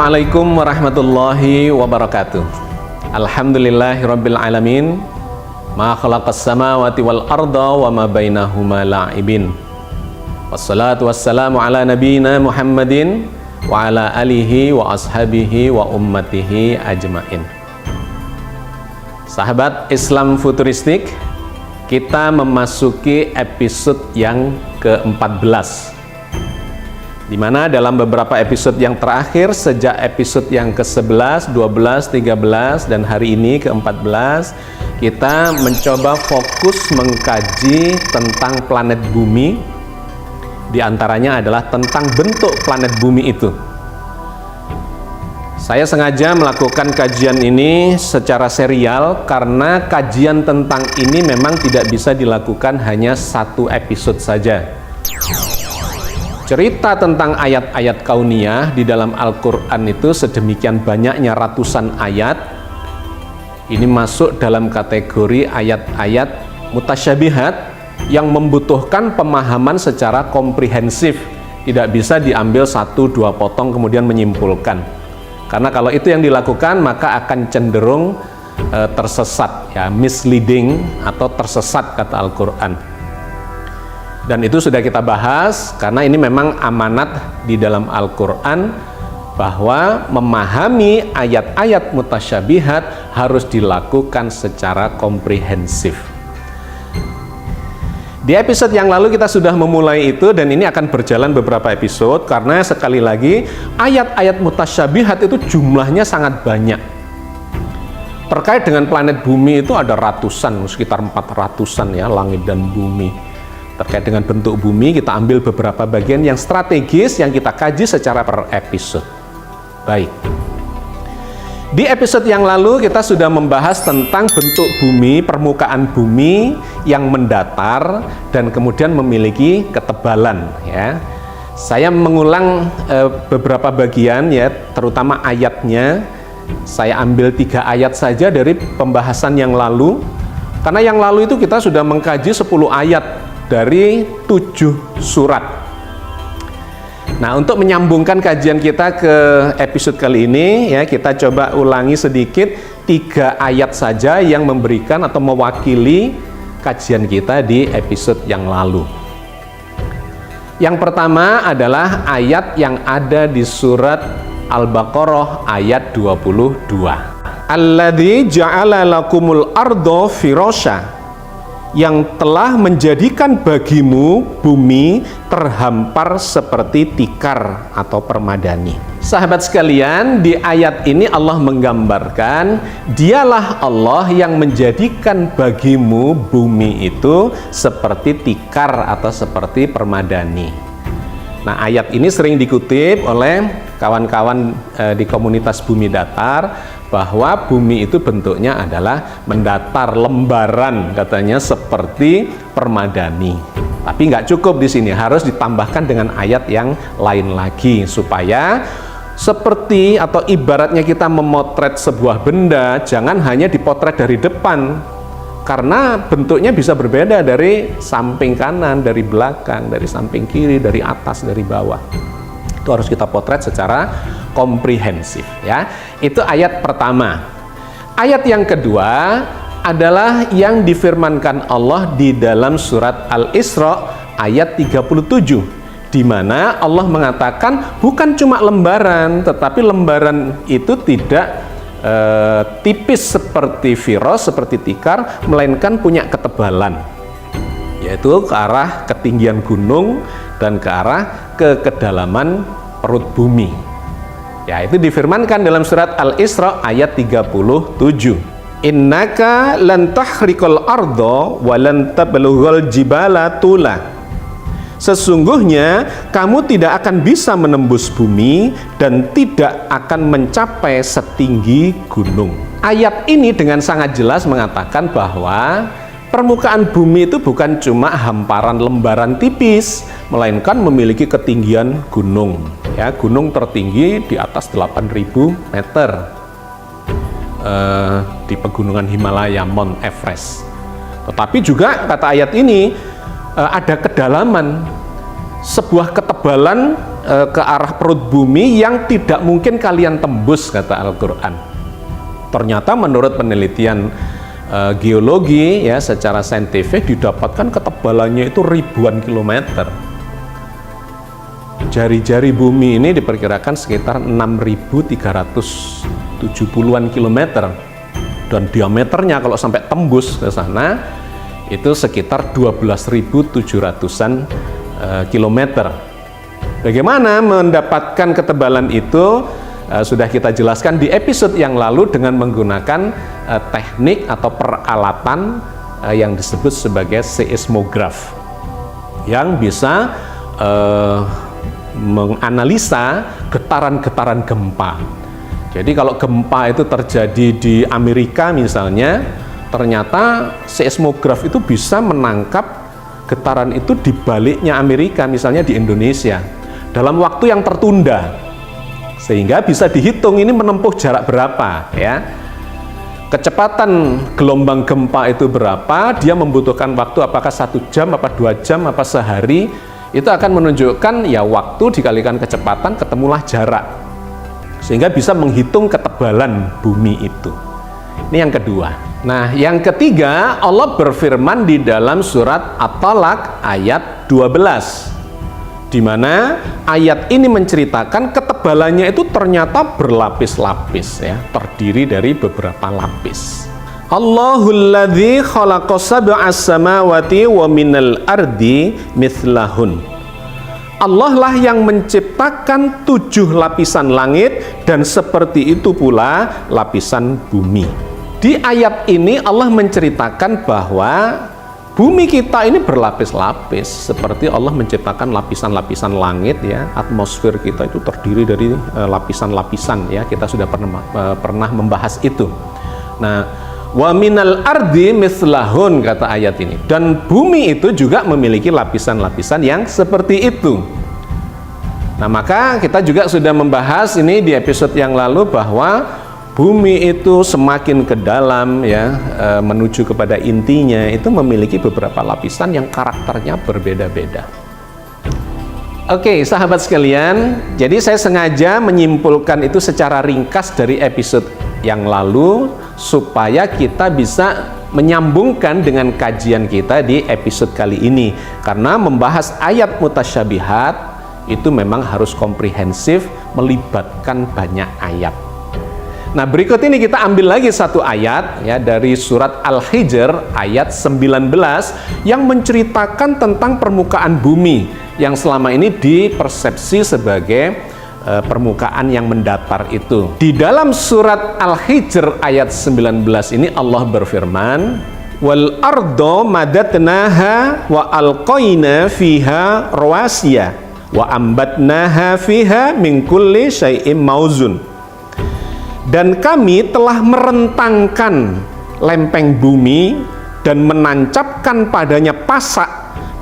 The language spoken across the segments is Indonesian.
Assalamualaikum warahmatullahi wabarakatuh. Alhamdulillahirabbil alamin. Ma khalaqas samawati wal arda wa ma bainahuma la'ibin. Wassalatu wassalamu ala nabiyyina Muhammadin wa ala alihi wa ashabihi wa ummatihi ajmain. Sahabat Islam futuristik, kita memasuki episode yang ke-14, di mana dalam beberapa episode yang terakhir, sejak episode yang ke-11, 12, 13, dan hari ini ke-14, kita mencoba fokus mengkaji tentang planet bumi. Di antaranya adalah tentang bentuk planet bumi itu. Saya sengaja melakukan kajian ini secara serial karena kajian tentang ini memang tidak bisa dilakukan hanya satu episode saja. Cerita tentang ayat-ayat kauniyah di dalam Al-Quran itu sedemikian banyaknya, ratusan ayat. Ini masuk dalam kategori ayat-ayat mutasyabihat yang membutuhkan pemahaman secara komprehensif. Tidak bisa diambil satu dua potong kemudian menyimpulkan. Karena kalau itu yang dilakukan maka akan cenderung tersesat, ya, misleading atau tersesat kata Al-Quran. Dan itu sudah kita bahas karena ini memang amanat di dalam Al-Quran bahwa memahami ayat-ayat mutasyabihat harus dilakukan secara komprehensif. Di episode yang lalu kita sudah memulai itu dan ini akan berjalan beberapa episode karena sekali lagi ayat-ayat mutasyabihat itu jumlahnya sangat banyak. Terkait dengan planet bumi itu ada ratusan, sekitar 400-an ya, langit dan bumi. Terkait dengan bentuk bumi, kita ambil beberapa bagian yang strategis yang kita kaji secara per episode. Baik. Di episode yang lalu kita sudah membahas tentang bentuk bumi, permukaan bumi yang mendatar dan kemudian memiliki ketebalan, ya. Saya mengulang beberapa bagian, ya, terutama ayatnya. Saya ambil 3 ayat saja dari pembahasan yang lalu. Karena yang lalu itu kita sudah mengkaji 10 ayat dari 7 surat. Nah, untuk menyambungkan kajian kita ke episode kali ini, ya, kita coba ulangi sedikit 3 ayat saja yang memberikan atau mewakili kajian kita di episode yang lalu. Yang pertama adalah ayat yang ada di surat Al-Baqarah ayat 22. Alladzi ja'ala lakumul arda firasya, yang telah menjadikan bagimu bumi terhampar seperti tikar atau permadani. Sahabat sekalian, di ayat ini Allah menggambarkan dialah Allah yang menjadikan bagimu bumi itu seperti tikar atau seperti permadani. Nah, ayat ini sering dikutip oleh kawan-kawan di komunitas bumi datar bahwa bumi itu bentuknya adalah mendatar, lembaran, katanya seperti permadani. Tapi nggak cukup di sini, harus ditambahkan dengan ayat yang lain lagi supaya seperti atau ibaratnya kita memotret sebuah benda, jangan hanya dipotret dari depan, karena bentuknya bisa berbeda dari samping kanan, dari belakang, dari samping kiri, dari atas, dari bawah. Itu harus kita potret secara komprehensif, ya. Itu ayat pertama. Ayat yang kedua adalah yang difirmankan Allah di dalam surat Al-Isra ayat 37, di mana Allah mengatakan bukan cuma lembaran, tetapi lembaran itu tidak tipis seperti firos, seperti tikar, melainkan punya ketebalan, yaitu ke arah ketinggian gunung dan ke arah kedalaman perut bumi. Ya, itu difirmankan dalam surat Al-Isra ayat 37. Innaka lan tahriqal arda wa lan tablughal jibala tula. Sesungguhnya kamu tidak akan bisa menembus bumi dan tidak akan mencapai setinggi gunung. Ayat ini dengan sangat jelas mengatakan bahwa permukaan bumi itu bukan cuma hamparan lembaran tipis, melainkan memiliki ketinggian gunung. Ya, gunung tertinggi di atas 8.000 meter di pegunungan Himalaya, Mount Everest. Tetapi juga kata ayat ini ada kedalaman, sebuah ketebalan ke arah perut bumi yang tidak mungkin kalian tembus, kata Al-Quran. Ternyata menurut penelitian geologi ya, secara saintifik didapatkan ketebalannya itu ribuan kilometer. Jari-jari bumi ini diperkirakan sekitar 6.370-an kilometer, dan diameternya kalau sampai tembus ke sana itu sekitar 12.700-an kilometer. Bagaimana mendapatkan ketebalan itu sudah kita jelaskan di episode yang lalu dengan menggunakan teknik atau peralatan yang disebut sebagai seismograf, yang bisa menganalisa getaran-getaran gempa. Jadi kalau gempa itu terjadi di Amerika misalnya, ternyata seismograf itu bisa menangkap getaran itu di baliknya Amerika, misalnya di Indonesia, dalam waktu yang tertunda, sehingga bisa dihitung ini menempuh jarak berapa ya. Kecepatan gelombang gempa itu berapa, dia membutuhkan waktu apakah 1 jam, apa 2 jam, apa sehari. Itu akan menunjukkan ya waktu dikalikan kecepatan, ketemulah jarak, sehingga bisa menghitung ketebalan bumi itu. Ini yang kedua. Nah, yang ketiga, Allah berfirman di dalam surat At-Talaq ayat 12, di mana ayat ini menceritakan ketebalannya itu ternyata berlapis-lapis ya, terdiri dari beberapa lapis. Allahul ladzi khalaqa sab'a samawati wa minal ardi mithlahun. Allah lah yang menciptakan 7 lapisan langit dan seperti itu pula lapisan bumi. Di ayat ini Allah menceritakan bahwa bumi kita ini berlapis-lapis, seperti Allah menciptakan lapisan-lapisan langit ya. Atmosfer kita itu terdiri dari lapisan-lapisan ya. Kita sudah pernah membahas itu. Nah, wa minal ardi mislahun, kata ayat ini, dan bumi itu juga memiliki lapisan-lapisan yang seperti itu. Nah, maka kita juga sudah membahas ini di episode yang lalu bahwa bumi itu semakin ke dalam ya, menuju kepada intinya itu memiliki beberapa lapisan yang karakternya berbeda-beda. Oke, sahabat sekalian, jadi saya sengaja menyimpulkan itu secara ringkas dari episode yang lalu supaya kita bisa menyambungkan dengan kajian kita di episode kali ini, karena membahas ayat mutasyabihat itu memang harus komprehensif, melibatkan banyak ayat. Nah, berikut ini kita ambil lagi satu ayat ya, dari surat Al-Hijr ayat 19 yang menceritakan tentang permukaan bumi yang selama ini dipersepsi sebagai permukaan yang mendatar itu. Di dalam surat Al-Hijr ayat 19 ini Allah berfirman, wal ardo madatnaha wa alqaina fiha rawasiya wa ambatnaha fiha min kulli syai'im mauzun. Dan kami telah merentangkan lempeng bumi dan menancapkan padanya pasak,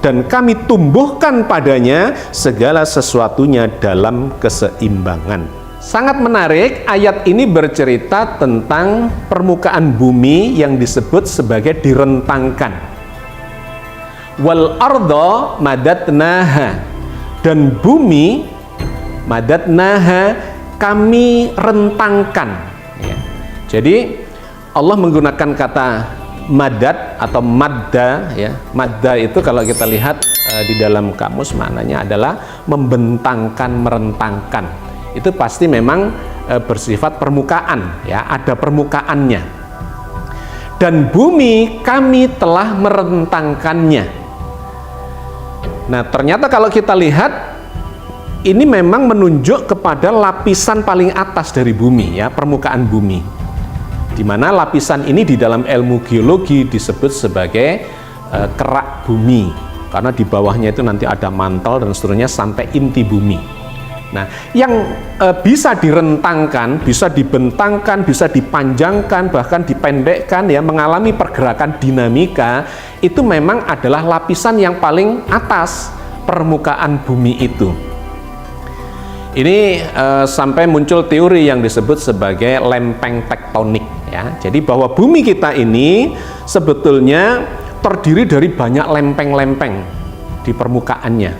dan kami tumbuhkan padanya segala sesuatunya dalam keseimbangan. Sangat menarik, ayat ini bercerita tentang permukaan bumi yang disebut sebagai direntangkan. Wal ardo madatnaha, dan bumi madatnaha kami rentangkan ya. Jadi Allah menggunakan kata madad atau madda ya. Madda itu kalau kita lihat di dalam kamus maknanya adalah membentangkan, merentangkan. Itu pasti memang bersifat permukaan ya, ada permukaannya. Dan bumi kami telah merentangkannya. Nah, ternyata kalau kita lihat ini memang menunjuk kepada lapisan paling atas dari bumi ya, permukaan bumi, di mana lapisan ini di dalam ilmu geologi disebut sebagai kerak bumi, karena di bawahnya itu nanti ada mantel dan seterusnya sampai inti bumi. Nah, yang bisa direntangkan, bisa dibentangkan, bisa dipanjangkan, bahkan dipendekkan ya, mengalami pergerakan dinamika, itu memang adalah lapisan yang paling atas permukaan bumi itu. Ini sampai muncul teori yang disebut sebagai lempeng tektonik ya. Jadi bahwa bumi kita ini sebetulnya terdiri dari banyak lempeng-lempeng di permukaannya.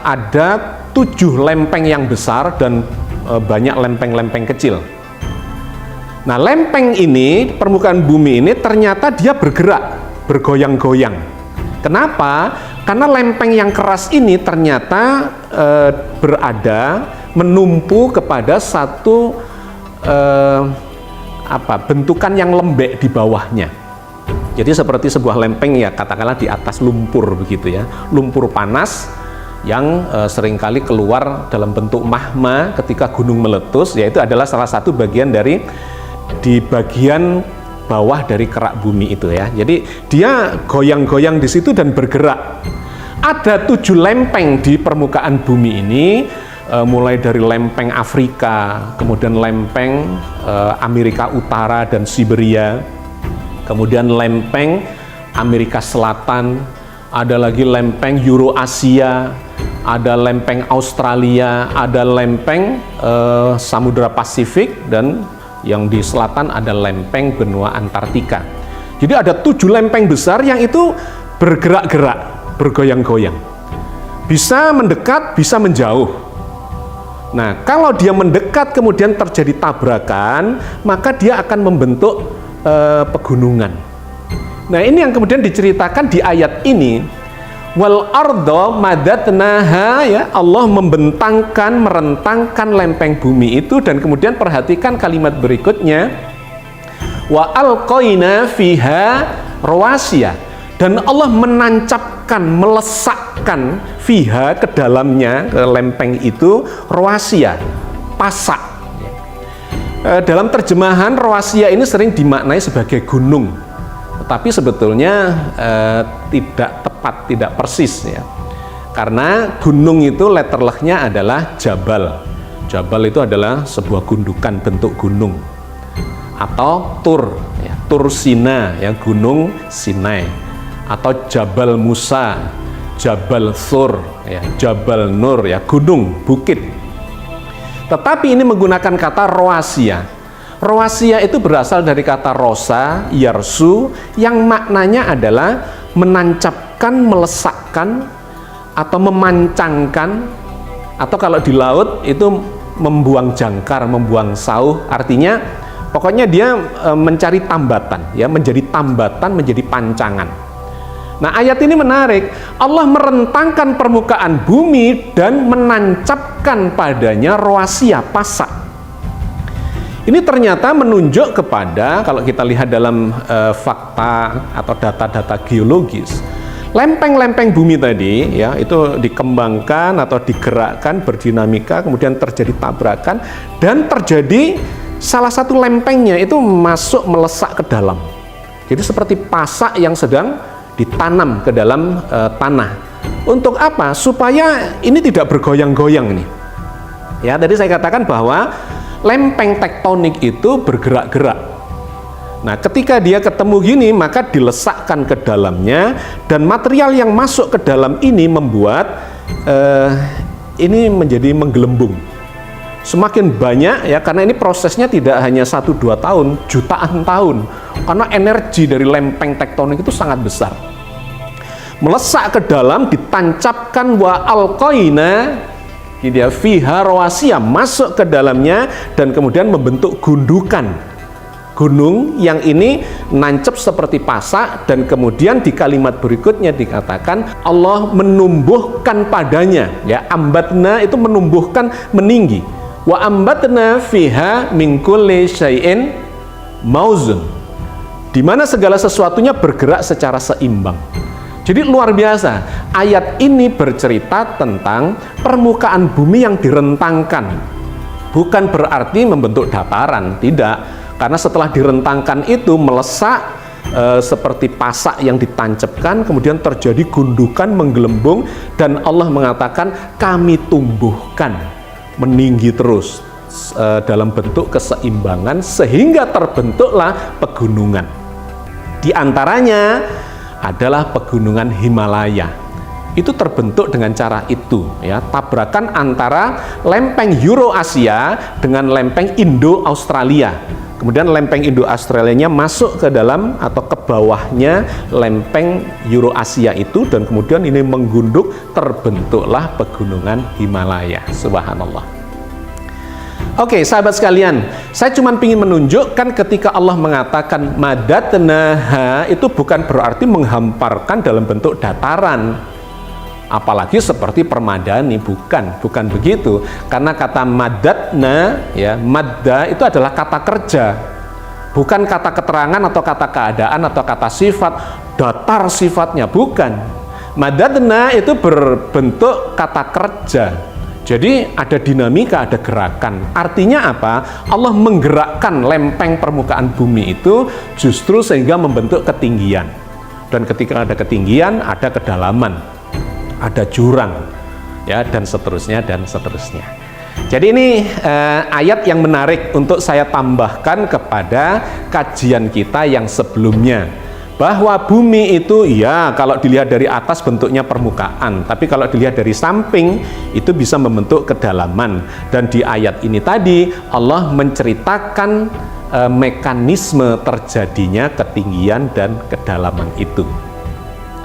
Ada 7 lempeng yang besar dan banyak lempeng-lempeng kecil. Nah, lempeng ini, permukaan bumi ini ternyata dia bergerak, bergoyang-goyang. Kenapa? Karena lempeng yang keras ini ternyata berada menumpu kepada satu bentukan yang lembek di bawahnya. Jadi seperti sebuah lempeng ya, katakanlah di atas lumpur begitu ya, lumpur panas yang seringkali keluar dalam bentuk magma ketika gunung meletus, yaitu adalah salah satu bagian dari di bagian bawah dari kerak bumi itu ya. Jadi dia goyang-goyang di situ dan bergerak. Ada 7 lempeng di permukaan bumi ini, mulai dari lempeng Afrika, kemudian lempeng Amerika Utara dan Siberia, kemudian lempeng Amerika Selatan, ada lagi lempeng Eurasia, ada lempeng Australia, ada lempeng Samudra Pasifik, dan yang di selatan ada lempeng benua Antartika. Jadi ada 7 lempeng besar yang itu bergerak-gerak, bergoyang-goyang. Bisa mendekat, bisa menjauh. Nah, kalau dia mendekat kemudian terjadi tabrakan, maka dia akan membentuk pegunungan. Nah, ini yang kemudian diceritakan di ayat ini. Wal ardo madatnaha, ya, Allah membentangkan, merentangkan lempeng bumi itu, dan kemudian perhatikan kalimat berikutnya, wa alqaina fiha rawasiya, dan Allah menancapkan, melesakkan fiha, ke dalamnya, ke lempeng itu, rawasiya, pasak. Dalam terjemahan rawasiya ini sering dimaknai sebagai gunung, tetapi sebetulnya tidak tepat, tidak persis ya. Karena gunung itu letterlehnya adalah jabal. Jabal itu adalah sebuah gundukan bentuk gunung. Atau Tur, ya, Tur Sina, ya, gunung Sinai. Atau Jabal Musa, Jabal Thur, ya, Jabal Nur, ya, gunung, bukit. Tetapi ini menggunakan kata rawasiya. Rawasiya itu berasal dari kata rosa, yarsu, yang maknanya adalah menancapkan, melesakkan, atau memancangkan, atau kalau di laut itu membuang jangkar, membuang sauh. Artinya pokoknya dia mencari tambatan, ya, menjadi tambatan, menjadi pancangan. Nah, ayat ini menarik. Allah merentangkan permukaan bumi dan menancapkan padanya rawasiya, pasak. Ini ternyata menunjuk kepada, kalau kita lihat dalam fakta atau data-data geologis, lempeng-lempeng bumi tadi, ya, itu dikembangkan atau digerakkan, berdinamika, kemudian terjadi tabrakan, dan terjadi salah satu lempengnya itu masuk melesak ke dalam. Jadi seperti pasak yang sedang ditanam ke dalam tanah. Untuk apa? Supaya ini tidak bergoyang-goyang ini. Ya, tadi saya katakan bahwa lempeng tektonik itu bergerak-gerak. Nah, ketika dia ketemu gini, maka dilesakkan ke dalamnya, dan material yang masuk ke dalam ini membuat ini menjadi menggelembung. Semakin banyak, ya, karena ini prosesnya tidak hanya 1-2 tahun, jutaan tahun. Karena energi dari lempeng tektonik itu sangat besar. Melesak ke dalam, ditancapkan wa alqaina dia fiha rawasiya, masuk ke dalamnya, dan kemudian membentuk gundukan gunung yang ini nancep seperti pasak. Dan kemudian di kalimat berikutnya dikatakan Allah menumbuhkan padanya, ya, ambatna itu menumbuhkan, meninggi, wa ambatna fiha min kulli syai'in mauzun, di mana segala sesuatunya bergerak secara seimbang. Jadi luar biasa, ayat ini bercerita tentang permukaan bumi yang direntangkan. Bukan berarti membentuk dataran, tidak. Karena setelah direntangkan itu melesak seperti pasak yang ditancapkan, kemudian terjadi gundukan, menggelembung, dan Allah mengatakan kami tumbuhkan, meninggi terus dalam bentuk keseimbangan, sehingga terbentuklah pegunungan. Di antaranya adalah pegunungan Himalaya. itu terbentuk dengan cara itu, ya, tabrakan antara lempeng Eurasia dengan lempeng Indo-Australia. Kemudian lempeng Indo-Australianya masuk ke dalam atau ke bawahnya lempeng Eurasia itu, dan kemudian ini menggunduk, terbentuklah pegunungan Himalaya. Subhanallah. Oke, sahabat sekalian, saya cuma ingin menunjukkan ketika Allah mengatakan madatnaha itu bukan berarti menghamparkan dalam bentuk dataran, apalagi seperti permadani, bukan begitu. Karena kata madatna, ya, madda itu adalah kata kerja, bukan kata keterangan atau kata keadaan atau kata sifat, datar sifatnya, bukan. Madatna itu berbentuk kata kerja. Jadi ada dinamika, ada gerakan. Artinya apa? Allah menggerakkan lempeng permukaan bumi itu justru sehingga membentuk ketinggian. Dan ketika ada ketinggian, ada kedalaman, ada jurang, ya, dan seterusnya dan seterusnya. Jadi ini ayat yang menarik untuk saya tambahkan kepada kajian kita yang sebelumnya, bahwa bumi itu, ya, kalau dilihat dari atas bentuknya permukaan, tapi kalau dilihat dari samping itu bisa membentuk kedalaman. Dan di ayat ini tadi Allah menceritakan mekanisme terjadinya ketinggian dan kedalaman itu.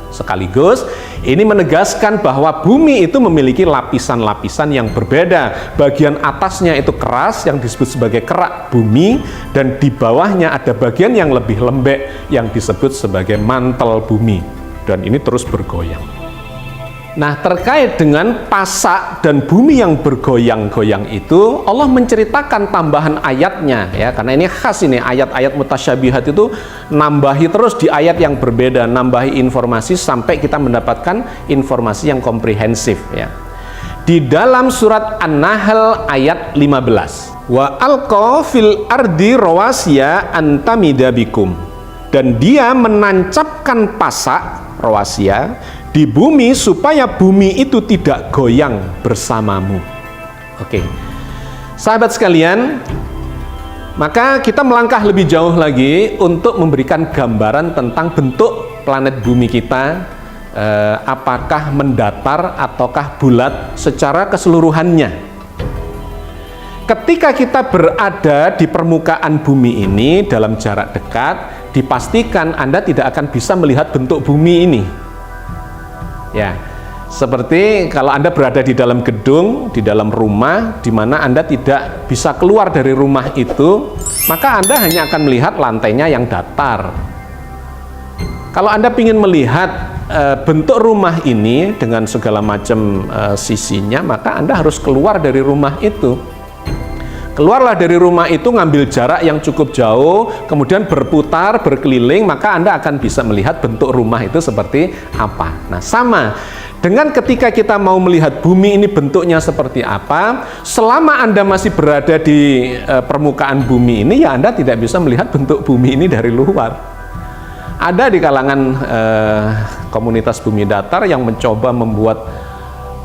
Sekaligus ini menegaskan bahwa bumi itu memiliki lapisan-lapisan yang berbeda. Bagian atasnya itu keras yang disebut sebagai kerak bumi, dan di bawahnya ada bagian yang lebih lembek yang disebut sebagai mantel bumi, dan ini terus bergoyang. Nah, terkait dengan pasak dan bumi yang bergoyang-goyang itu, Allah menceritakan tambahan ayatnya, ya, karena ini khas, ini ayat-ayat mutasyabihat itu nambahi terus di ayat yang berbeda, nambahi informasi sampai kita mendapatkan informasi yang komprehensif, ya. Di dalam surat An-Nahl ayat 15, wa alqa fil ardi rawasiya antamida bikum, dan dia menancapkan pasak rawasiya di bumi supaya bumi itu tidak goyang bersamamu. Oke, sahabat sekalian, maka kita melangkah lebih jauh lagi untuk memberikan gambaran tentang bentuk planet bumi kita, apakah mendatar ataukah bulat secara keseluruhannya. Ketika kita berada di permukaan bumi ini dalam jarak dekat, dipastikan Anda tidak akan bisa melihat bentuk bumi ini. Ya, seperti kalau Anda berada di dalam gedung, di dalam rumah, di mana Anda tidak bisa keluar dari rumah itu, maka Anda hanya akan melihat lantainya yang datar. Kalau Anda ingin melihat bentuk rumah ini dengan segala macam sisinya, maka Anda harus keluar dari rumah itu. Keluarlah dari rumah itu, ngambil jarak yang cukup jauh, kemudian berputar, berkeliling, maka Anda akan bisa melihat bentuk rumah itu seperti apa. Nah, sama dengan ketika kita mau melihat bumi ini bentuknya seperti apa, selama Anda masih berada di permukaan bumi ini, ya Anda tidak bisa melihat bentuk bumi ini dari luar. Ada di kalangan komunitas bumi datar yang mencoba membuat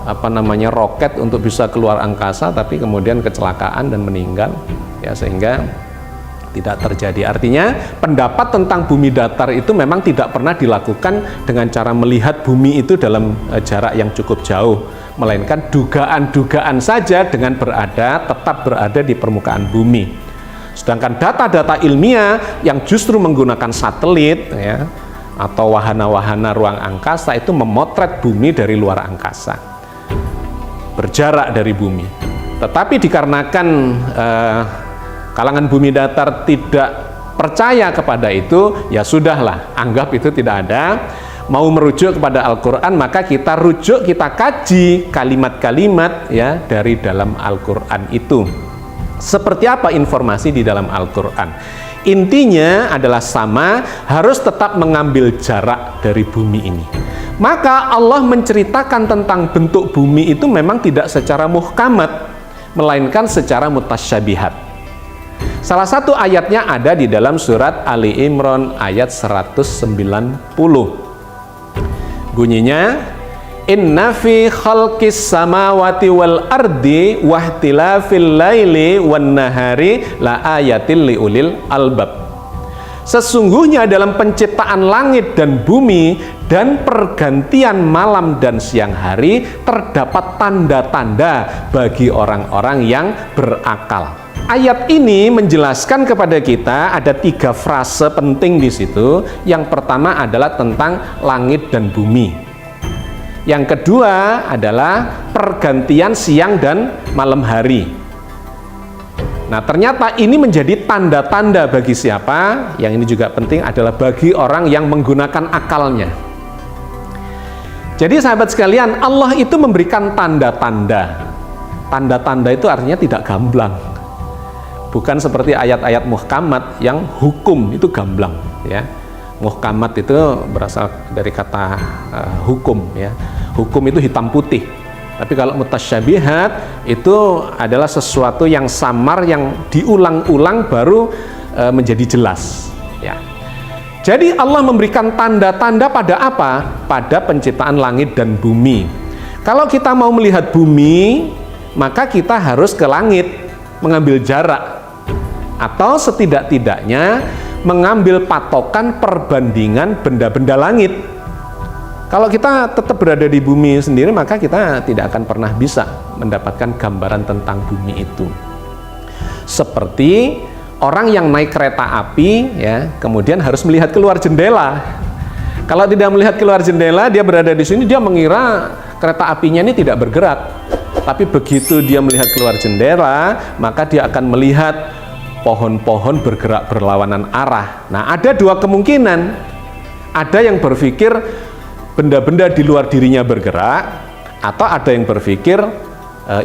roket untuk bisa keluar angkasa, tapi kemudian kecelakaan dan meninggal, ya, sehingga tidak terjadi. Artinya pendapat tentang bumi datar itu memang tidak pernah dilakukan dengan cara melihat bumi itu dalam jarak yang cukup jauh, melainkan dugaan-dugaan saja dengan tetap berada di permukaan bumi. Sedangkan data-data ilmiah yang justru menggunakan satelit, ya, atau wahana-wahana ruang angkasa itu memotret bumi dari luar angkasa, berjarak dari bumi. Tetapi dikarenakan kalangan bumi datar tidak percaya kepada itu, ya sudahlah, anggap itu tidak ada. Mau merujuk kepada Al-Quran, maka kita kaji kalimat-kalimat, ya, dari dalam Al-Quran itu. Seperti apa informasi di dalam Al-Quran? Intinya adalah sama, harus tetap mengambil jarak dari bumi ini. Maka Allah menceritakan tentang bentuk bumi itu memang tidak secara muhkamat, melainkan secara mutasyabihat. Salah satu ayatnya ada di dalam surat Ali Imran ayat 190. Bunyinya, inna fi khalqis samawati wal ardi wahtilafil laili wan nahari la ayatil liulil albab. Sesungguhnya dalam penciptaan langit dan bumi dan pergantian malam dan siang hari terdapat tanda-tanda bagi orang-orang yang berakal. Ayat ini menjelaskan kepada kita ada 3 frase penting di situ. Yang pertama adalah tentang langit dan bumi. Yang kedua adalah pergantian siang dan malam hari. Nah, ternyata ini menjadi tanda-tanda bagi siapa? Yang ini juga penting adalah bagi orang yang menggunakan akalnya. Jadi sahabat sekalian, Allah itu memberikan tanda-tanda. Tanda-tanda itu artinya tidak gamblang. Bukan seperti ayat-ayat muhkamat yang hukum itu gamblang, ya. Muhkamat itu berasal dari kata hukum, ya. Hukum itu hitam putih. Tapi kalau mutasyabihat itu adalah sesuatu yang samar, yang diulang-ulang baru menjadi jelas, ya. Jadi Allah memberikan tanda-tanda pada apa? Pada penciptaan langit dan bumi. Kalau kita mau melihat bumi, maka kita harus ke langit, mengambil jarak. Atau setidak-tidaknya mengambil patokan perbandingan benda-benda langit. Kalau kita tetap berada di bumi sendiri, maka kita tidak akan pernah bisa mendapatkan gambaran tentang bumi itu. Seperti orang yang naik kereta api, ya, kemudian harus melihat keluar jendela. Kalau tidak melihat keluar jendela, dia berada di sini, dia mengira kereta apinya ini tidak bergerak. Tapi begitu dia melihat keluar jendela, maka dia akan melihat pohon-pohon bergerak berlawanan arah. Nah, ada 2 kemungkinan. Ada yang berpikir benda-benda di luar dirinya bergerak, atau ada yang berpikir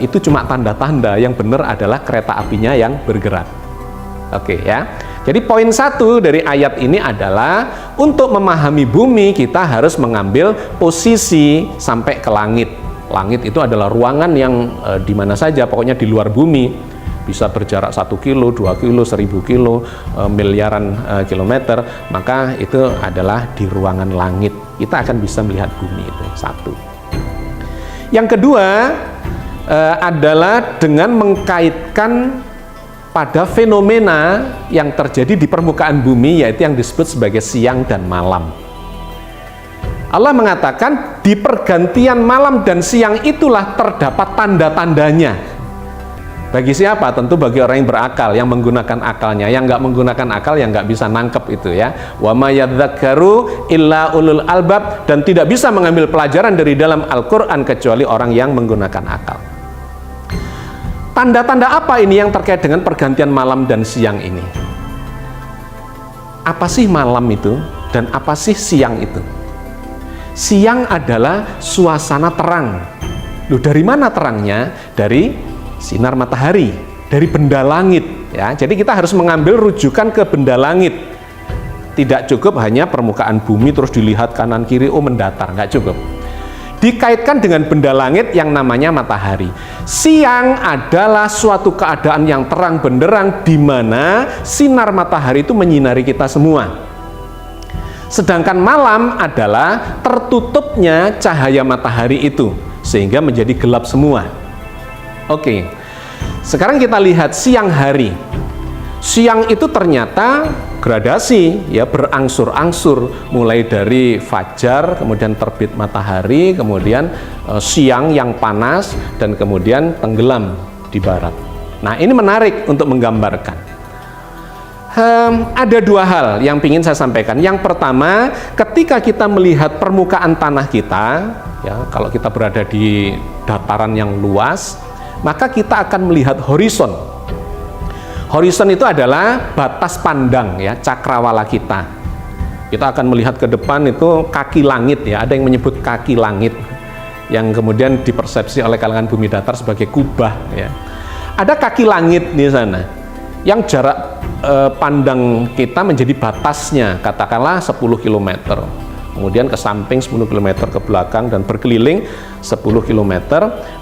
itu cuma tanda-tanda, yang benar adalah kereta apinya yang bergerak. Oke, ya. Jadi poin 1 dari ayat ini adalah untuk memahami bumi kita harus mengambil posisi sampai ke langit. Langit itu adalah ruangan yang di mana saja, pokoknya di luar bumi. Bisa berjarak 1 kilo, 2 kilo, 1000 kilo, miliaran kilometer, maka itu adalah di ruangan langit. Kita akan bisa melihat bumi itu. 1. Yang kedua adalah dengan mengkaitkan pada fenomena yang terjadi di permukaan bumi, yaitu yang disebut sebagai siang dan malam. Allah mengatakan di pergantian malam dan siang itulah terdapat tanda-tandanya. Bagi siapa? Tentu bagi orang yang berakal, yang menggunakan akalnya. Yang nggak menggunakan akal, yang nggak bisa nangkep itu, ya. Wa ma yadzakkaru illa ulul albab, dan tidak bisa mengambil pelajaran dari dalam Al-Quran kecuali orang yang menggunakan akal. Tanda-tanda apa ini yang terkait dengan pergantian malam dan siang ini? Apa sih malam itu dan apa sih siang itu? Siang adalah suasana terang. Loh, dari mana terangnya? Dari sinar matahari, dari benda langit, ya. Jadi kita harus mengambil rujukan ke benda langit. Tidak cukup hanya permukaan bumi terus dilihat kanan kiri, oh mendatar, nggak cukup. Dikaitkan dengan benda langit yang namanya matahari. Siang adalah suatu keadaan yang terang benderang di mana sinar matahari itu menyinari kita semua. Sedangkan malam adalah tertutupnya cahaya matahari itu sehingga menjadi gelap semua. Oke. Sekarang kita lihat siang hari. Siang itu ternyata gradasi, ya, berangsur-angsur, mulai dari fajar, kemudian terbit matahari, kemudian siang yang panas, dan kemudian tenggelam di barat. Nah, ini menarik untuk menggambarkan. Ada 2 hal yang ingin saya sampaikan. Yang pertama, ketika kita melihat permukaan tanah kita, ya, kalau kita berada di dataran yang luas, maka kita akan melihat horizon. Horizon itu adalah batas pandang, ya, cakrawala kita. Kita akan melihat ke depan itu kaki langit, ya. Ada yang menyebut kaki langit yang kemudian dipersepsi oleh kalangan bumi datar sebagai kubah, ya. Ada kaki langit di sana yang jarak pandang kita menjadi batasnya, katakanlah 10 km. Kemudian ke samping 10 km, ke belakang, dan berkeliling 10 km,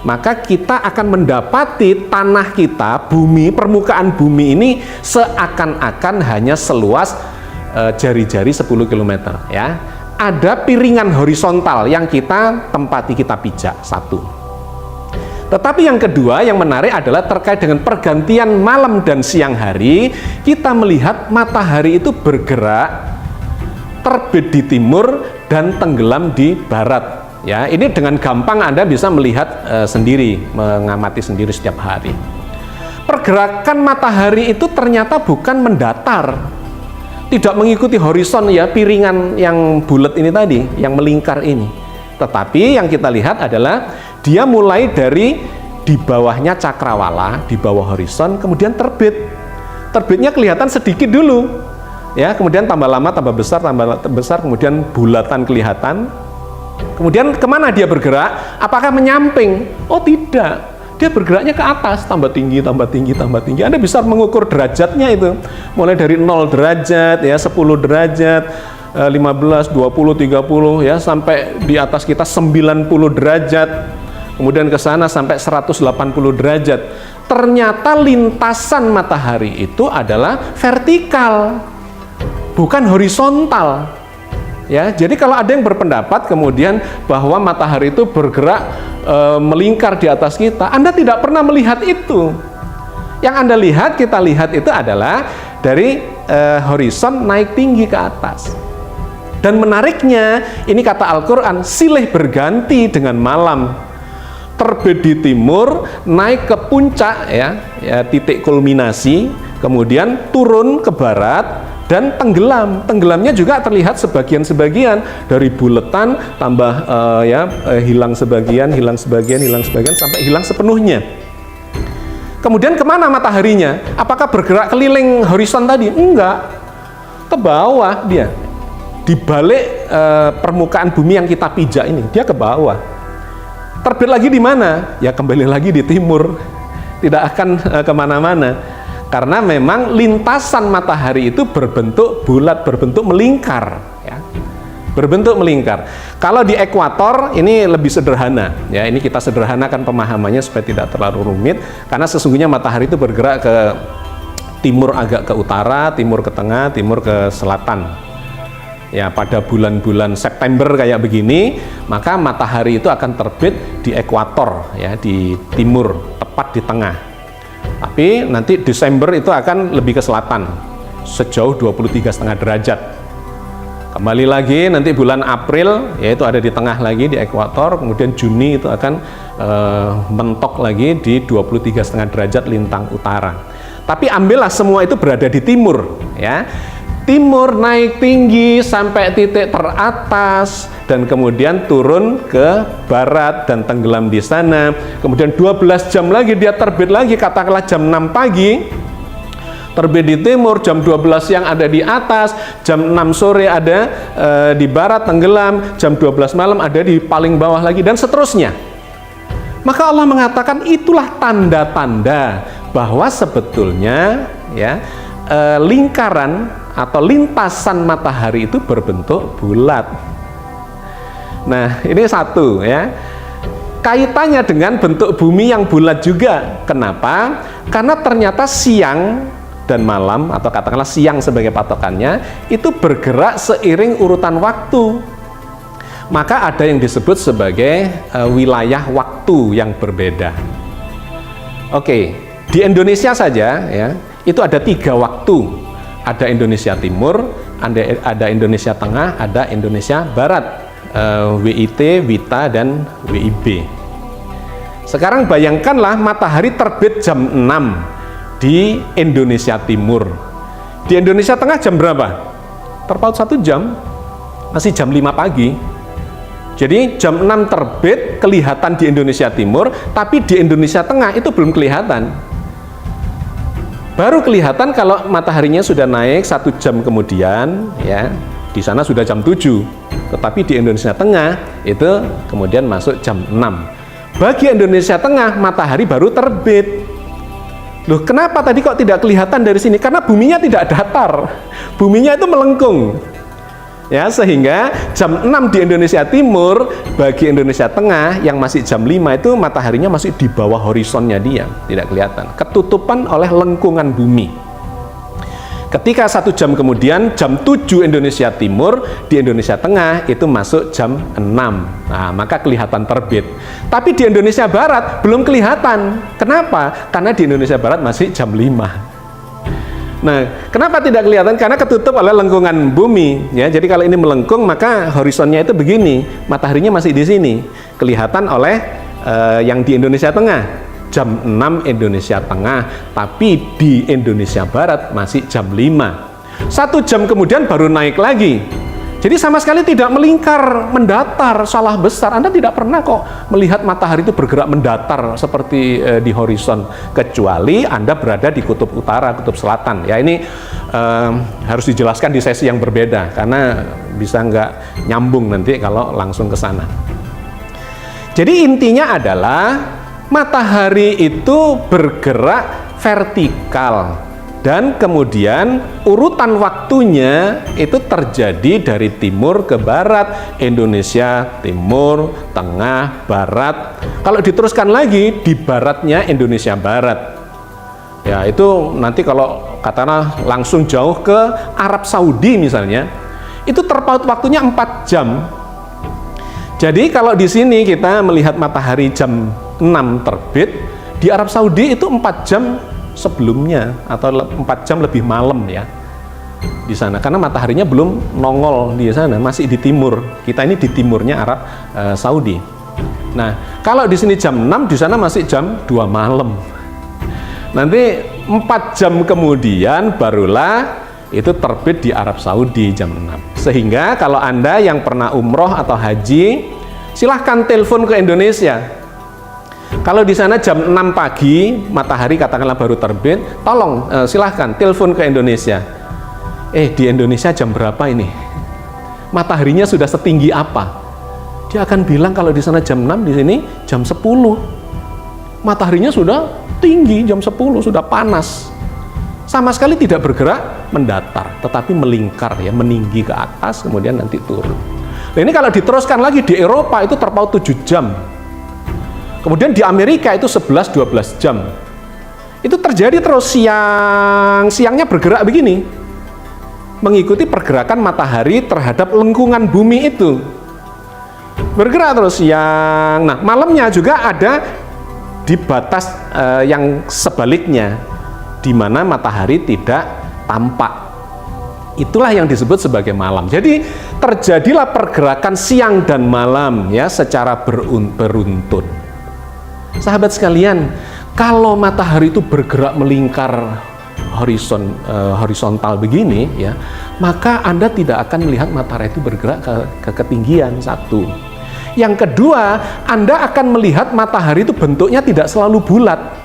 maka kita akan mendapati tanah kita, bumi, permukaan bumi ini seakan-akan hanya seluas jari-jari 10 km, ya. Ada piringan horizontal yang kita tempati, kita pijak. 1. Tetapi yang kedua yang menarik adalah terkait dengan pergantian malam dan siang hari. Kita melihat matahari itu bergerak, terbit di timur dan tenggelam di barat. Ya, ini dengan gampang Anda bisa melihat sendiri, mengamati sendiri setiap hari. Pergerakan matahari itu ternyata bukan mendatar, tidak mengikuti horizon ya, piringan yang bulat ini tadi, yang melingkar ini. Tetapi yang kita lihat adalah dia mulai dari di bawahnya cakrawala, di bawah horizon, kemudian terbit. Terbitnya kelihatan sedikit dulu, ya, kemudian tambah lama, tambah besar, kemudian bulatan kelihatan. Kemudian kemana dia bergerak? Apakah menyamping? Oh tidak, dia bergeraknya ke atas, tambah tinggi, tambah tinggi, tambah tinggi. Anda bisa mengukur derajatnya itu, mulai dari 0 derajat, ya, 10 derajat, 15, 20, 30, ya, sampai di atas kita 90 derajat, kemudian ke sana sampai 180 derajat. Ternyata lintasan matahari itu adalah vertikal, bukan horizontal. Ya, jadi kalau ada yang berpendapat kemudian bahwa matahari itu bergerak melingkar di atas kita, Anda tidak pernah melihat itu. Yang Anda lihat, kita lihat itu adalah dari horizon naik tinggi ke atas. Dan menariknya, ini kata Al-Quran, silih berganti dengan malam. Terbit di timur, naik ke puncak, ya, titik kulminasi, kemudian turun ke barat, dan tenggelam. Tenggelamnya juga terlihat sebagian-sebagian, dari buletan tambah hilang sebagian sampai hilang sepenuhnya. Kemudian kemana mataharinya? Apakah bergerak keliling horizon tadi? Enggak, ke bawah dia, di balik permukaan bumi yang kita pijak ini, dia ke bawah. Terbit lagi di mana? Ya kembali lagi di timur, tidak akan kemana-mana. Karena memang lintasan matahari itu berbentuk bulat, berbentuk melingkar, ya. Berbentuk melingkar. Kalau di ekuator ini lebih sederhana, ya. Ini kita sederhanakan pemahamannya supaya tidak terlalu rumit. Karena sesungguhnya matahari itu bergerak ke timur, agak ke utara, timur ke tengah, timur ke selatan. Ya, pada bulan-bulan September kayak begini, maka matahari itu akan terbit di ekuator, ya, di timur, tepat di tengah. Tapi nanti Desember itu akan lebih ke selatan, sejauh 23,5 derajat. Kembali lagi nanti bulan April, yaitu ada di tengah lagi di ekuator, kemudian Juni itu akan mentok lagi di 23,5 derajat lintang utara. Tapi ambillah semua itu berada di timur, ya. Timur naik tinggi sampai titik teratas dan kemudian turun ke barat dan tenggelam di sana. Kemudian 12 jam lagi dia terbit lagi, katakanlah jam 6 pagi terbit di timur, jam 12 siang ada di atas, jam 6 sore ada di barat tenggelam, jam 12 malam ada di paling bawah lagi, dan seterusnya. Maka Allah mengatakan itulah tanda-tanda bahwa sebetulnya, ya, lingkaran atau lintasan matahari itu berbentuk bulat. Nah, ini satu, ya. Kaitannya dengan bentuk bumi yang bulat juga. Kenapa? Karena ternyata siang dan malam, atau katakanlah siang sebagai patokannya, itu bergerak seiring urutan waktu. Maka ada yang disebut sebagai wilayah waktu yang berbeda. Oke, di Indonesia saja, ya, itu ada 3 waktu. Ada Indonesia Timur, ada Indonesia Tengah, ada Indonesia Barat, WIT, WITA, dan WIB. Sekarang bayangkanlah matahari terbit jam 6 di Indonesia Timur. Di Indonesia Tengah jam berapa? Terpaut 1 jam, masih jam 5 pagi. Jadi jam 6 terbit kelihatan di Indonesia Timur, tapi di Indonesia Tengah itu belum kelihatan. Baru kelihatan kalau mataharinya sudah naik 1 jam kemudian, ya, di sana sudah jam 7. Tetapi di Indonesia Tengah itu kemudian masuk jam 6. Bagi Indonesia Tengah matahari baru terbit. Loh, kenapa tadi kok tidak kelihatan dari sini? Karena buminya tidak datar. Buminya itu melengkung. Ya, sehingga jam 6 di Indonesia Timur, bagi Indonesia Tengah yang masih jam 5 itu mataharinya masih di bawah horizonnya dia, tidak kelihatan, ketutupan oleh lengkungan bumi. Ketika 1 jam kemudian, jam 7 Indonesia Timur, di Indonesia Tengah itu masuk jam 6. Nah, maka kelihatan terbit. Tapi di Indonesia Barat belum kelihatan. Kenapa? Karena di Indonesia Barat masih jam 5. Nah, kenapa tidak kelihatan? Karena ketutup oleh lengkungan bumi. Ya, jadi kalau ini melengkung, maka horizonnya itu begini. Mataharinya masih di sini. Kelihatan oleh yang di Indonesia Tengah. Jam 6 Indonesia Tengah, tapi di Indonesia Barat masih jam 5. 1 jam kemudian baru naik lagi. Jadi sama sekali tidak melingkar, mendatar, salah besar. Anda tidak pernah kok melihat matahari itu bergerak mendatar seperti di horizon, kecuali Anda berada di kutub utara, kutub selatan. Ya, ini harus dijelaskan di sesi yang berbeda, karena bisa nggak nyambung nanti kalau langsung ke sana. Jadi intinya adalah matahari itu bergerak vertikal dan kemudian urutan waktunya itu terjadi dari timur ke barat, Indonesia Timur, Tengah, Barat. Kalau diteruskan lagi di baratnya Indonesia Barat. Ya, itu nanti kalau katakanlah langsung jauh ke Arab Saudi misalnya, itu terpaut waktunya 4 jam. Jadi kalau di sini kita melihat matahari jam 6 terbit, di Arab Saudi itu 4 jam sebelumnya atau 4 jam lebih malam ya di sana, karena mataharinya belum nongol di sana, masih di timur. Kita ini di timurnya Arab Saudi. Nah, kalau di sini jam 6, di sana masih jam 2 malam. Nanti 4 jam kemudian barulah itu terbit di Arab Saudi jam 6. Sehingga kalau Anda yang pernah umroh atau haji, silahkan telepon ke Indonesia. Kalau di sana jam 6 pagi, matahari katakanlah baru terbit, tolong silahkan telepon ke Indonesia. Di Indonesia jam berapa ini? Mataharinya sudah setinggi apa? Dia akan bilang kalau di sana jam 6, di sini jam 10. Mataharinya sudah tinggi, jam 10, sudah panas. Sama sekali tidak bergerak mendatar, tetapi melingkar ya, meninggi ke atas, kemudian nanti turun. Nah, ini kalau diteruskan lagi di Eropa itu terpaut 7 jam. Kemudian di Amerika itu 11-12 jam. Itu terjadi terus siangnya bergerak begini. Mengikuti pergerakan matahari terhadap lengkungan bumi itu. Bergerak terus siang. Nah, malamnya juga ada di batas yang sebaliknya, di mana matahari tidak tampak. Itulah yang disebut sebagai malam. Jadi terjadilah pergerakan siang dan malam ya secara beruntun. Sahabat sekalian, kalau matahari itu bergerak melingkar horizontal begini ya, maka Anda tidak akan melihat matahari itu bergerak ke ketinggian, satu. Yang kedua, Anda akan melihat matahari itu bentuknya tidak selalu bulat.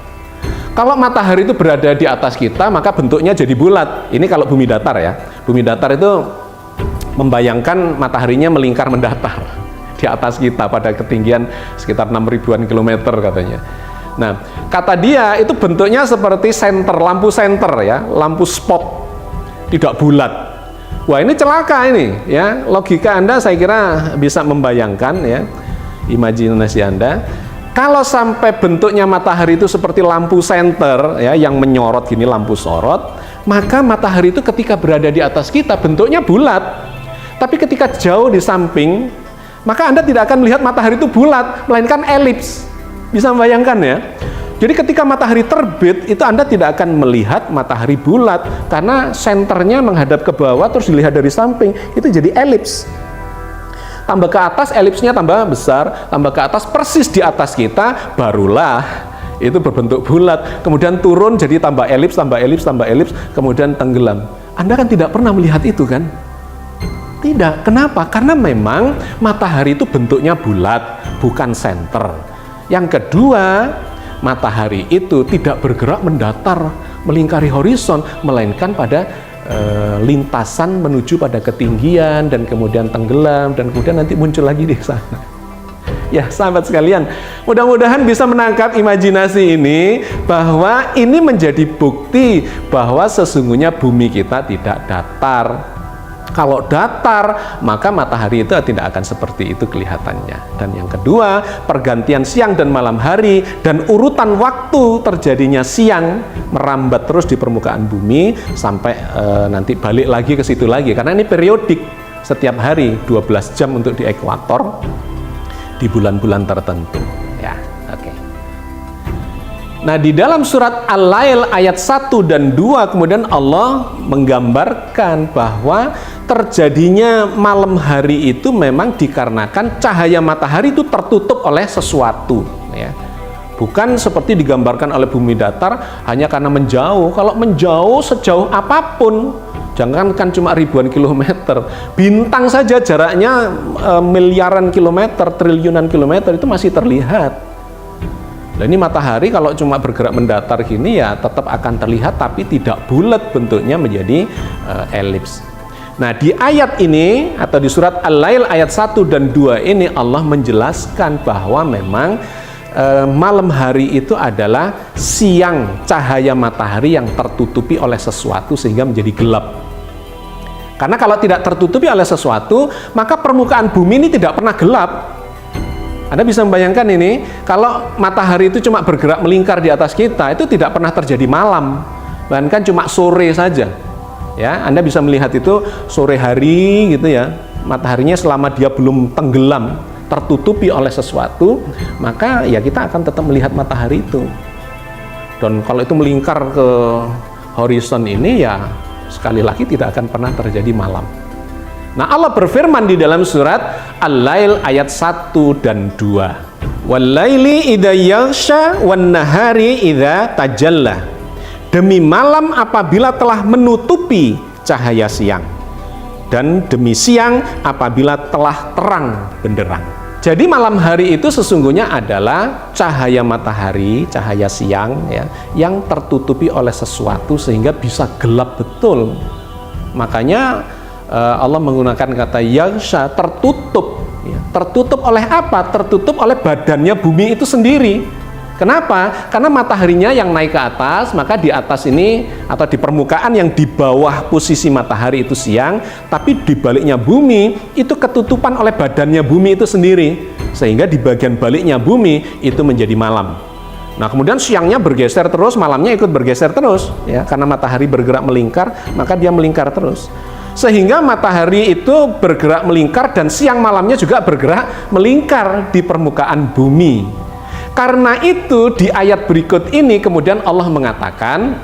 Kalau matahari itu berada di atas kita, maka bentuknya jadi bulat. Ini kalau bumi datar ya. Bumi datar itu membayangkan mataharinya melingkar mendatar di atas kita pada ketinggian sekitar 6.000-an kilometer katanya. Nah, kata dia itu bentuknya seperti senter, lampu senter ya, lampu spot, tidak bulat. Wah, ini celaka ini ya. Logika Anda saya kira bisa membayangkan ya, imajinasi Anda. Kalau sampai bentuknya matahari itu seperti lampu senter ya, yang menyorot gini, lampu sorot, maka matahari itu ketika berada di atas kita bentuknya bulat. Tapi ketika jauh di samping, maka Anda tidak akan melihat matahari itu bulat, melainkan elips. Bisa membayangkan ya? Jadi ketika matahari terbit, itu Anda tidak akan melihat matahari bulat, karena senternya menghadap ke bawah, terus dilihat dari samping, itu jadi elips. Tambah ke atas, elipsnya tambah besar, tambah ke atas, persis di atas kita, barulah itu berbentuk bulat. Kemudian turun jadi tambah elips, tambah elips, tambah elips, kemudian tenggelam. Anda kan tidak pernah melihat itu kan? Tidak. Kenapa? Karena memang matahari itu bentuknya bulat, bukan senter. Yang kedua, matahari itu tidak bergerak mendatar, melingkari horizon, melainkan pada lintasan menuju pada ketinggian, dan kemudian tenggelam, dan kemudian nanti muncul lagi di sana. Ya, sahabat sekalian, mudah-mudahan bisa menangkap imajinasi ini, bahwa ini menjadi bukti bahwa sesungguhnya bumi kita tidak datar. Kalau datar, maka matahari itu tidak akan seperti itu kelihatannya. Dan yang kedua, pergantian siang dan malam hari dan urutan waktu terjadinya siang merambat terus di permukaan bumi sampai nanti balik lagi ke situ lagi. Karena ini periodik, setiap hari 12 jam untuk di ekuator di bulan-bulan tertentu. Ya, oke. Nah, di dalam surat Al-Lail ayat 1 dan 2 kemudian Allah menggambarkan bahwa terjadinya malam hari itu memang dikarenakan cahaya matahari itu tertutup oleh sesuatu, ya. Bukan seperti digambarkan oleh bumi datar hanya karena menjauh. Kalau menjauh sejauh apapun, jangankan cuma ribuan kilometer, bintang saja jaraknya miliaran kilometer, triliunan kilometer itu masih terlihat. Nah, ini matahari kalau cuma bergerak mendatar gini ya tetap akan terlihat tapi tidak bulat, bentuknya menjadi elips. Nah, di ayat ini atau di surat Al-Lail ayat 1 dan 2 ini Allah menjelaskan bahwa memang malam hari itu adalah siang cahaya matahari yang tertutupi oleh sesuatu sehingga menjadi gelap. Karena kalau tidak tertutupi oleh sesuatu, maka permukaan bumi ini tidak pernah gelap. Anda bisa membayangkan ini, kalau matahari itu cuma bergerak melingkar di atas kita, itu tidak pernah terjadi malam, bahkan cuma sore saja. Ya, Anda bisa melihat itu sore hari gitu ya, mataharinya selama dia belum tenggelam, tertutupi oleh sesuatu, maka ya kita akan tetap melihat matahari itu. Dan kalau itu melingkar ke horizon ini ya sekali lagi tidak akan pernah terjadi malam. Nah, Allah berfirman di dalam surat Al-Lail ayat 1 dan 2. Wal-laili idza yaghsha wan-nahari idza tajalla. Demi malam apabila telah menutupi cahaya siang, dan demi siang apabila telah terang benderang. Jadi malam hari itu sesungguhnya adalah cahaya matahari, cahaya siang ya, yang tertutupi oleh sesuatu sehingga bisa gelap betul. Makanya Allah menggunakan kata yaghsha, tertutup ya. Tertutup oleh apa? Tertutup oleh badannya bumi itu sendiri. Kenapa? Karena mataharinya yang naik ke atas, maka di atas ini atau di permukaan yang di bawah posisi matahari itu siang, tapi di baliknya bumi itu ketutupan oleh badannya bumi itu sendiri, sehingga di bagian baliknya bumi itu menjadi malam. Nah, kemudian siangnya bergeser terus, malamnya ikut bergeser terus, ya, karena matahari bergerak melingkar, maka dia melingkar terus. Sehingga matahari itu bergerak melingkar dan siang malamnya juga bergerak melingkar di permukaan bumi. Karena itu di ayat berikut ini kemudian Allah mengatakan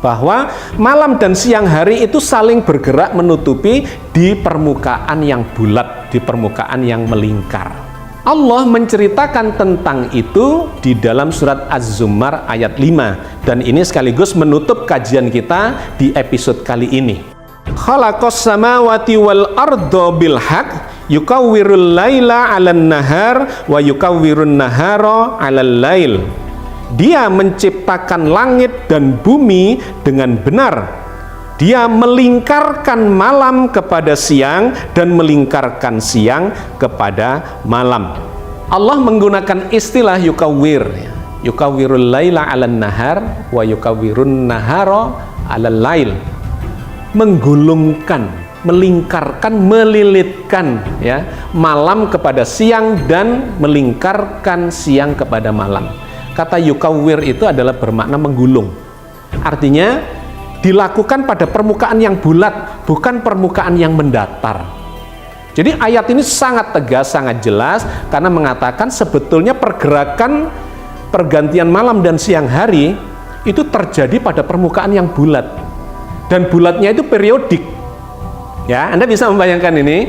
bahwa malam dan siang hari itu saling bergerak menutupi di permukaan yang bulat, di permukaan yang melingkar. Allah menceritakan tentang itu di dalam surat Az-Zumar ayat 5, dan ini sekaligus menutup kajian kita di episode kali ini. Khalaqas samawati wal arda bil haqq yukawwirul laila 'alan nahar wa yukawwirun nahara 'alal lail. Dia menciptakan langit dan bumi dengan benar. Dia melingkarkan malam kepada siang dan melingkarkan siang kepada malam. Allah menggunakan istilah yukawwir. Yukawwirul laila 'alan nahar wa yukawwirun nahara 'alal lail. Menggulungkan, melingkarkan, melilitkan ya, malam kepada siang dan melingkarkan siang kepada malam. Kata yukawwir itu adalah bermakna menggulung. Artinya dilakukan pada permukaan yang bulat, bukan permukaan yang mendatar. Jadi ayat ini sangat tegas, sangat jelas karena mengatakan sebetulnya pergerakan pergantian malam dan siang hari itu terjadi pada permukaan yang bulat. Dan bulatnya itu periodik. Ya, Anda bisa membayangkan ini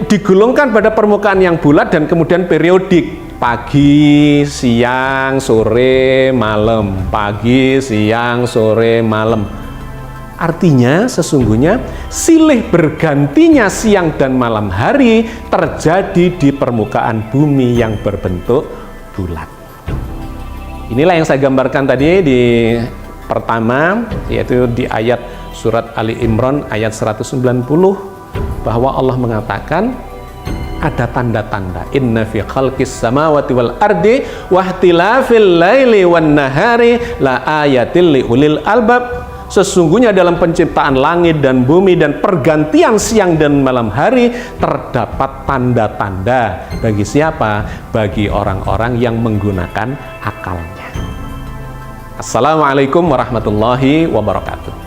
digulungkan pada permukaan yang bulat dan kemudian periodik. Pagi, siang, sore, malam. Pagi, siang, sore, malam. Artinya sesungguhnya silih bergantinya siang dan malam hari terjadi di permukaan bumi yang berbentuk bulat. Inilah yang saya gambarkan tadi di pertama, yaitu di ayat surat Ali Imran ayat 190, bahwa Allah mengatakan ada tanda-tanda inna fi khalqis samawati wal ardi wa ihtilafil laili wan nahari la ayatil liulil albab. sesungguhnya dalam penciptaan langit dan bumi dan pergantian siang dan malam hari terdapat tanda-tanda. Bagi siapa? Bagi orang-orang yang menggunakan akalnya. Assalamualaikum warahmatullahi wabarakatuh.